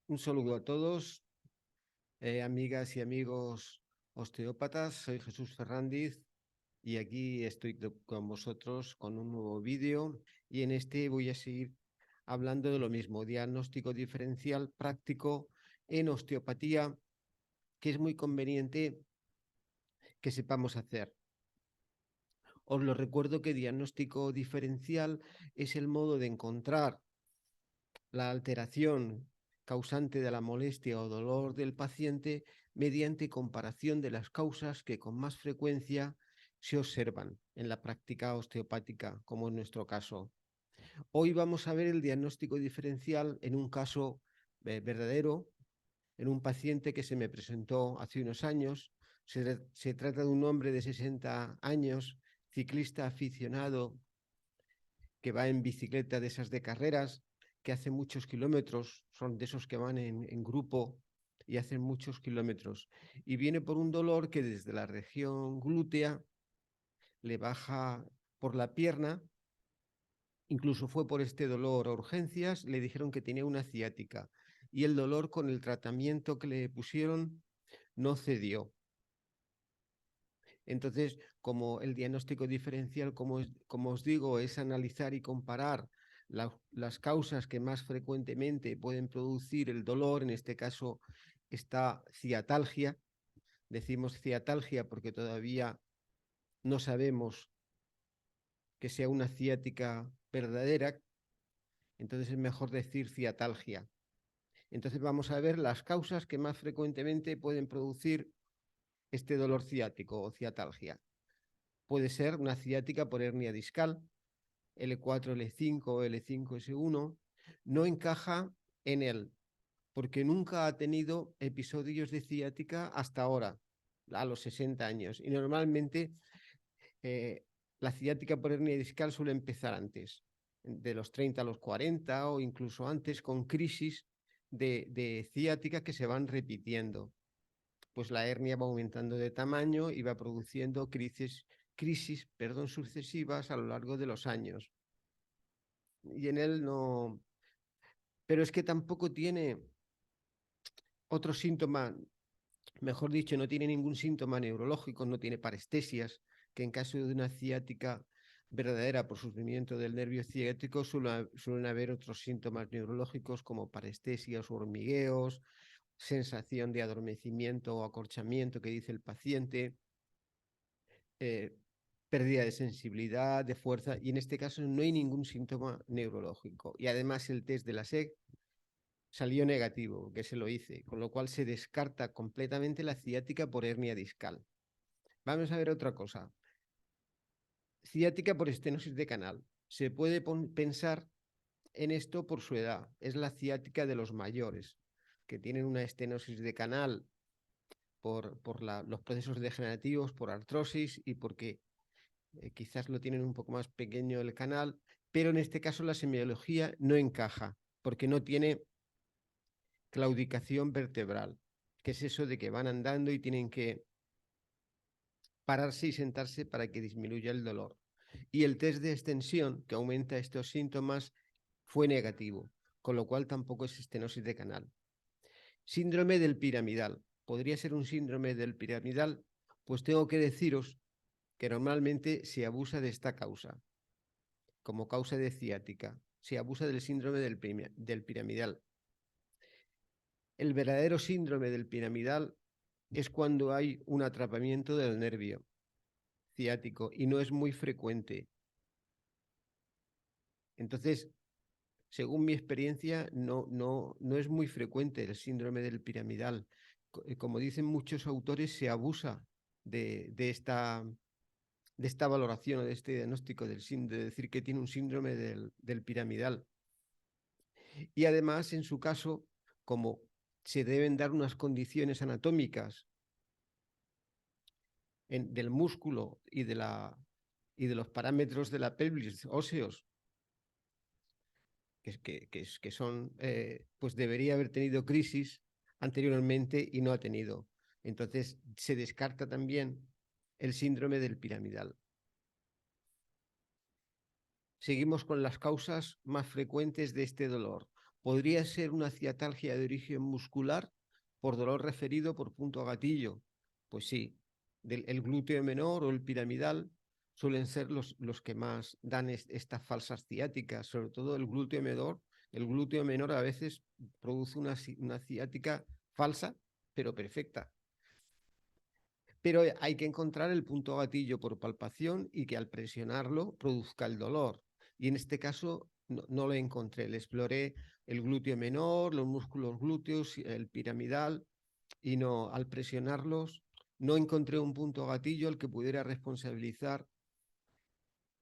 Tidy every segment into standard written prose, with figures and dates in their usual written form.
Un saludo a todos, amigas y amigos osteópatas. Soy Jesús Ferrandiz y aquí estoy con vosotros con un nuevo vídeo, y en este voy a seguir hablando de lo mismo, diagnóstico diferencial práctico en osteopatía, que es muy conveniente que sepamos hacer. Os lo recuerdo que diagnóstico diferencial es el modo de encontrar la alteración causante de la molestia o dolor del paciente mediante comparación de las causas que con más frecuencia se observan en la práctica osteopática, como en nuestro caso. Hoy vamos a ver el diagnóstico diferencial en un caso verdadero, en un paciente que se me presentó hace unos años. Se trata de un hombre de 60 años, ciclista aficionado, que va en bicicleta de esas de carreras, que hace muchos kilómetros, son de esos que van en grupo y hacen muchos kilómetros. Y viene por un dolor que desde la región glútea le baja por la pierna. Incluso fue por este dolor a urgencias, le dijeron que tenía una ciática y el dolor, con el tratamiento que le pusieron, no cedió. Entonces, como el diagnóstico diferencial, como os digo, es analizar y comparar las causas que más frecuentemente pueden producir el dolor, en este caso esta ciatalgia. Decimos ciatalgia porque todavía no sabemos que sea una ciática verdadera, entonces es mejor decir ciatalgia. Entonces vamos a ver las causas que más frecuentemente pueden producir este dolor ciático o ciatalgia. Puede ser una ciática por hernia discal, L4, L5, L5, S1. No encaja en él porque nunca ha tenido episodios de ciática hasta ahora, a los 60 años. Y normalmente eh, la ciática por hernia discal suele empezar antes, de los 30 a los 40 o incluso antes, con crisis de ciática que se van repitiendo. Pues la hernia va aumentando de tamaño y va produciendo crisis sucesivas a lo largo de los años. Y en él no... Pero es que tampoco tiene otro síntoma, mejor dicho, no tiene ningún síntoma neurológico, no tiene parestesias, que en caso de una ciática verdadera por sufrimiento del nervio ciático suelen haber otros síntomas neurológicos como parestesias o hormigueos, sensación de adormecimiento o acorchamiento que dice el paciente, eh, pérdida de sensibilidad, de fuerza, y en este caso no hay ningún síntoma neurológico. Y además el test de la SEC salió negativo, que se lo hice, con lo cual se descarta completamente la ciática por hernia discal. Vamos a ver otra cosa. Ciática por estenosis de canal. Se puede pensar en esto por su edad. Es la ciática de los mayores, que tienen una estenosis de canal por los procesos degenerativos, por artrosis y porque quizás lo tienen un poco más pequeño el canal, pero en este caso la semiología no encaja, porque no tiene claudicación vertebral, que es eso de que van andando y tienen que pararse y sentarse para que disminuya el dolor. Y el test de extensión, que aumenta estos síntomas, fue negativo, con lo cual tampoco es estenosis de canal. Síndrome del piramidal. ¿Podría ser un síndrome del piramidal? Pues tengo que deciros que normalmente se abusa de esta causa como causa de ciática. Se abusa del síndrome del piramidal. El verdadero síndrome del piramidal es cuando hay un atrapamiento del nervio ciático y no es muy frecuente. Entonces, según mi experiencia, no es muy frecuente el síndrome del piramidal. Como dicen muchos autores, se abusa de esta valoración o de este diagnóstico de decir que tiene un síndrome del piramidal. Y además, en su caso, como se deben dar unas condiciones anatómicas del músculo y de los parámetros de la pelvis óseos, que son, pues debería haber tenido crisis anteriormente y no ha tenido. Entonces, se descarta también el síndrome del piramidal. Seguimos con las causas más frecuentes de este dolor. Podría ser una ciatalgia de origen muscular por dolor referido por punto gatillo. Pues sí, el glúteo menor o el piramidal suelen ser los que más dan estas falsas ciáticas, sobre todo el glúteo menor. El glúteo menor a veces produce una ciática falsa, pero perfecta. Pero hay que encontrar el punto gatillo por palpación y que al presionarlo produzca el dolor. Y en este caso no lo encontré. Le exploré el glúteo menor, los músculos glúteos, el piramidal, y no, al presionarlos no encontré un punto gatillo al que pudiera responsabilizar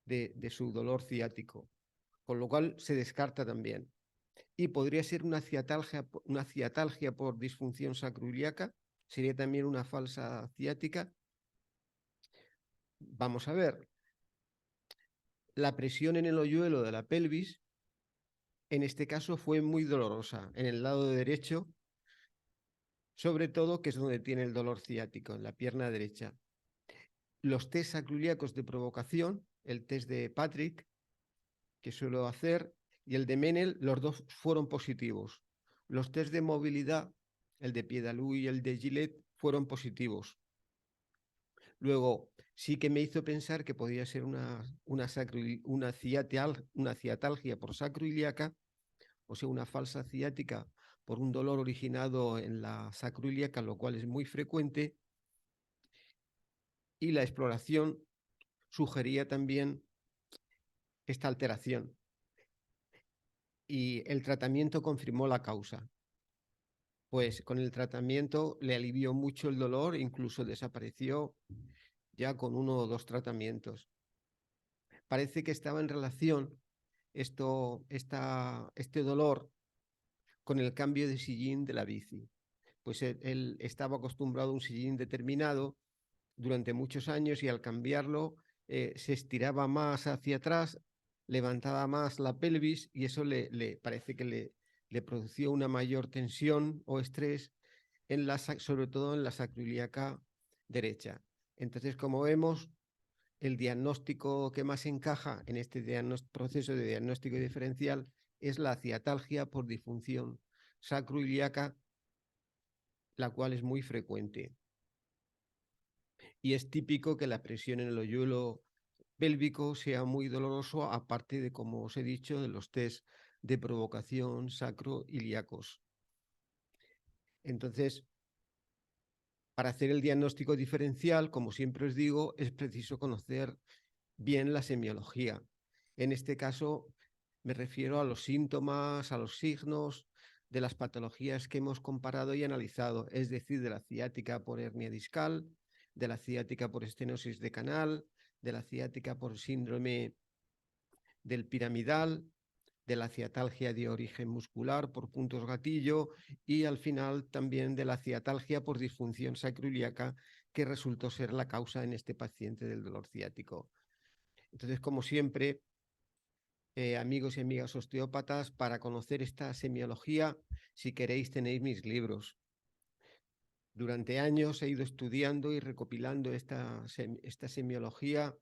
de su dolor ciático, con lo cual se descarta también. Y podría ser una ciatalgia por disfunción sacroiliaca, sería también una falsa ciática. Vamos a ver, la presión en el hoyuelo de la pelvis, en este caso fue muy dolorosa, en el lado derecho, sobre todo, que es donde tiene el dolor ciático, en la pierna derecha. Los test sacroiliacos de provocación, el test de Patrick, que suelo hacer, y el de Menel, los dos fueron positivos. Los test de movilidad, el de Piedalú y el de Gillette, fueron positivos. Luego, sí que me hizo pensar que podía ser una ciatalgia por sacroiliaca, o sea, una falsa ciática por un dolor originado en la sacroiliaca, lo cual es muy frecuente, y la exploración sugería también esta alteración. Y el tratamiento confirmó la causa. Pues con el tratamiento le alivió mucho el dolor, incluso desapareció ya con 1 o 2 tratamientos. Parece que estaba en relación este dolor con el cambio de sillín de la bici. Pues él estaba acostumbrado a un sillín determinado durante muchos años y al cambiarlo se estiraba más hacia atrás, levantaba más la pelvis y eso le parece que le producía una mayor tensión o estrés, sobre todo en la sacroiliaca derecha. Entonces, como vemos, el diagnóstico que más encaja en este proceso de diagnóstico diferencial es la ciatalgia por disfunción sacroiliaca, la cual es muy frecuente. Y es típico que la presión en el hoyuelo pélvico sea muy doloroso, aparte de, como os he dicho, de los test de provocación sacroiliacos. Entonces, para hacer el diagnóstico diferencial, como siempre os digo, es preciso conocer bien la semiología. En este caso, me refiero a los síntomas, a los signos de las patologías que hemos comparado y analizado, es decir, de la ciática por hernia discal, de la ciática por estenosis de canal, de la ciática por síndrome del piramidal, de la ciatalgia de origen muscular por puntos gatillo y al final también de la ciatalgia por disfunción sacroiliaca, que resultó ser la causa en este paciente del dolor ciático. Entonces, como siempre, amigos y amigas osteópatas, para conocer esta semiología, si queréis, tenéis mis libros. Durante años he ido estudiando y recopilando esta semiología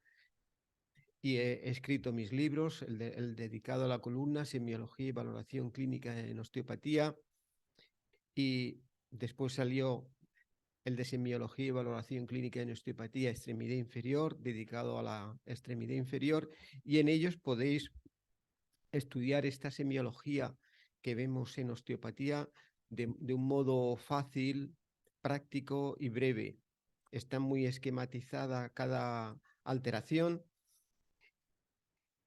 y he escrito mis libros, el dedicado a la columna, Semiología y Valoración Clínica en Osteopatía, y después salió el de Semiología y Valoración Clínica en Osteopatía, Extremidad Inferior, dedicado a la extremidad inferior, y en ellos podéis estudiar esta semiología que vemos en osteopatía de un modo fácil, práctico y breve. Está muy esquematizada cada alteración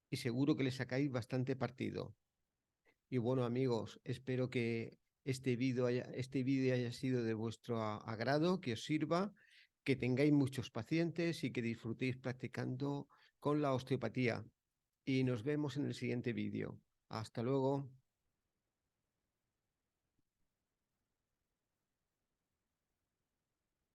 y seguro que le sacáis bastante partido. Y bueno, amigos, espero que este vídeo haya sido de vuestro agrado, que os sirva, que tengáis muchos pacientes y que disfrutéis practicando con la osteopatía. Y nos vemos en el siguiente vídeo. Hasta luego.